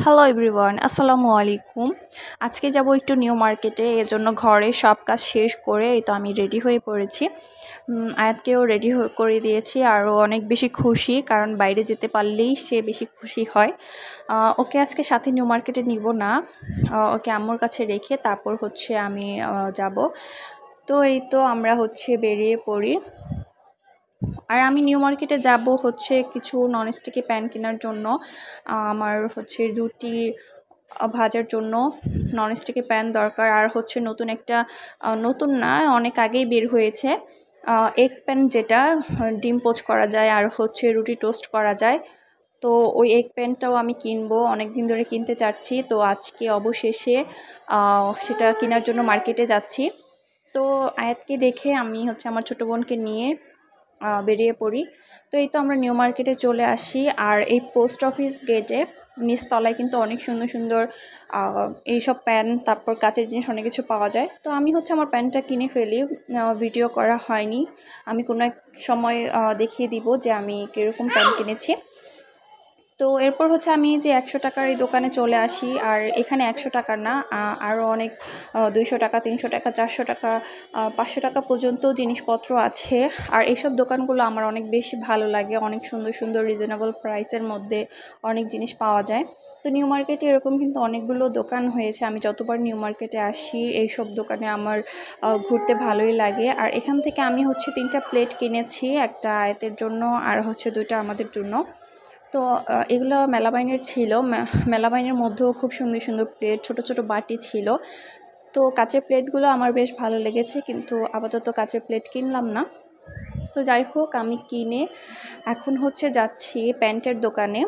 Hello everyone, আসসালামু আলাইকুম। আজকে যাব একটু নিউ মার্কেটে, এজন্য ঘরে সব কাজ শেষ করে এই তো আমি রেডি হয়ে পড়েছি। আয়াতকেও রেডি করে দিয়েছি, আরও অনেক বেশি খুশি, কারণ বাইরে যেতে পারলেই সে বেশি খুশি হয়। ওকে আজকে সাথে নিউ মার্কেটে নিব না, ওকে আম্মুর কাছে রেখে তারপর হচ্ছে আমি যাব। তো এই তো আমরা হচ্ছে বেরিয়ে পড়ি। আর আমি নিউ মার্কেটে যাব হচ্ছে কিছু ননস্টিকি প্যান কেনার জন্য। আমার হচ্ছে রুটি ভাজার জন্য ননস্টিকি প্যান দরকার। আর হচ্ছে নতুন একটা, নতুন না, অনেক আগেই বের হয়েছে এগ প্যান, যেটা ডিম পোচ করা যায় আর হচ্ছে রুটি টোস্ট করা যায়। তো ওই এগ প্যানটাও আমি কিনবো, অনেক দিন ধরে কিনতে চাচ্ছি। তো আজকে অবশেষে সেটা কেনার জন্য মার্কেটে যাচ্ছি। তো আয়াতকে রেখে আমি হচ্ছে আমার ছোটো বোনকে নিয়ে বেরিয়ে পড়ি। তো এই তো আমরা নিউ মার্কেটে চলে আসি। আর এই পোস্ট অফিস গেটে নিচতলায় কিন্তু অনেক সুন্দর সুন্দর এইসব প্যান, তারপর কাচের জিনিস অনেক কিছু পাওয়া যায়। তো আমি হচ্ছে আমার প্যানটা কিনে ফেলি, ভিডিও করা হয়নি। আমি কোনো এক সময় দেখিয়ে দিব যে আমি কীরকম প্যান কিনেছি। তো এরপর হচ্ছে আমি যে 100 টাকার এই দোকানে চলে আসি। আর এখানে 100 টাকার না, আরও অনেক 200 টাকা, 300 টাকা, 400 টাকা, 500 টাকা পর্যন্ত জিনিসপত্র আছে। আর এইসব দোকানগুলো আমার অনেক বেশি ভালো লাগে, অনেক সুন্দর সুন্দর রিজনেবল প্রাইসের মধ্যে অনেক জিনিস পাওয়া যায়। তো নিউ মার্কেটে এরকম কিন্তু অনেকগুলো দোকান হয়েছে। আমি যতবার নিউ মার্কেটে আসি এইসব দোকানে আমার ঘুরতে ভালোই লাগে। আর এখান থেকে আমি হচ্ছে 3টা প্লেট কিনেছি, একটা আয়াতের জন্য আর হচ্ছে 2টা আমাদের জন্য। তো এগুলো মেলামাইনের ছিল, মেলামাইনের মধ্যেও খুব সুন্দর সুন্দর প্লেট, ছোট ছোট বাটি ছিল। তো কাচের প্লেটগুলো আমার বেশ ভালো লেগেছে, কিন্তু আপাতত কাচের প্লেট কিনলাম না। তো যাই হোক, আমি কিনে এখন হচ্ছে যাচ্ছি প্যান্টের দোকানে।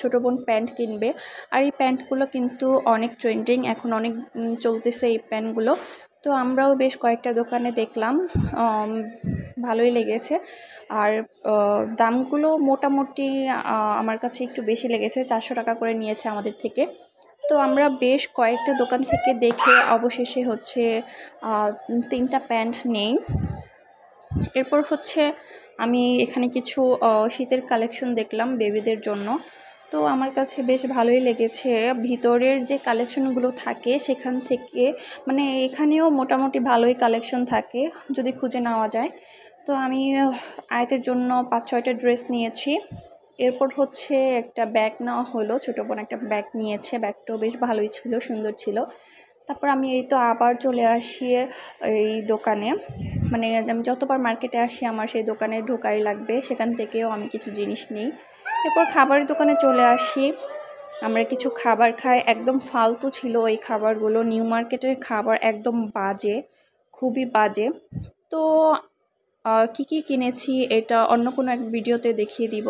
ছোটো বোন প্যান্ট কিনবে। আর এই প্যান্টগুলো কিন্তু অনেক ট্রেন্ডিং, এখন অনেক চলতেছে এই প্যান্টগুলো। তো আমরাও বেশ কয়েকটা দোকানে দেখলাম, ভালোই লেগেছে। আর দামগুলো মোটামুটি আমার কাছে একটু বেশি লেগেছে, 400 টাকা করে নিয়েছে আমাদের থেকে। তো আমরা বেশ কয়েকটা দোকান থেকে দেখে অবশেষে হচ্ছে 3টা প্যান্ট নেই। এরপর হচ্ছে আমি এখানে কিছু শীতের কালেকশন দেখলাম বেবিদের জন্য। তো আমার কাছে বেশ ভালোই লেগেছে, ভিতরের যে কালেকশনগুলো থাকে সেখান থেকে, মানে এখানেও মোটামুটি ভালোই কালেকশন থাকে যদি খুঁজে নেওয়া যায়। তো আমি আয়াতের জন্য 5-6টা ড্রেস নিয়েছি। এরপর হচ্ছে একটা ব্যাগ নেওয়া হলো, ছোটো বোন একটা ব্যাগ নিয়েছে, ব্যাগটাও বেশ ভালোই ছিল, সুন্দর ছিল। তারপর আমি এই তো আবার চলে আসি এই দোকানে, মানে আমি যতবার মার্কেটে আসি আমার সেই দোকানে ঢোকাই লাগবে, সেখান থেকেও আমি কিছু জিনিস নিই। এরপর খাবারের দোকানে চলে আসি, আমরা কিছু খাবার খাই। একদম ফালতু ছিল এই খাবারগুলো, নিউ মার্কেটের খাবার একদম বাজে, খুবই বাজে। তো কী কী কিনেছি এটা অন্য কোনো এক ভিডিওতে দেখিয়ে দিব।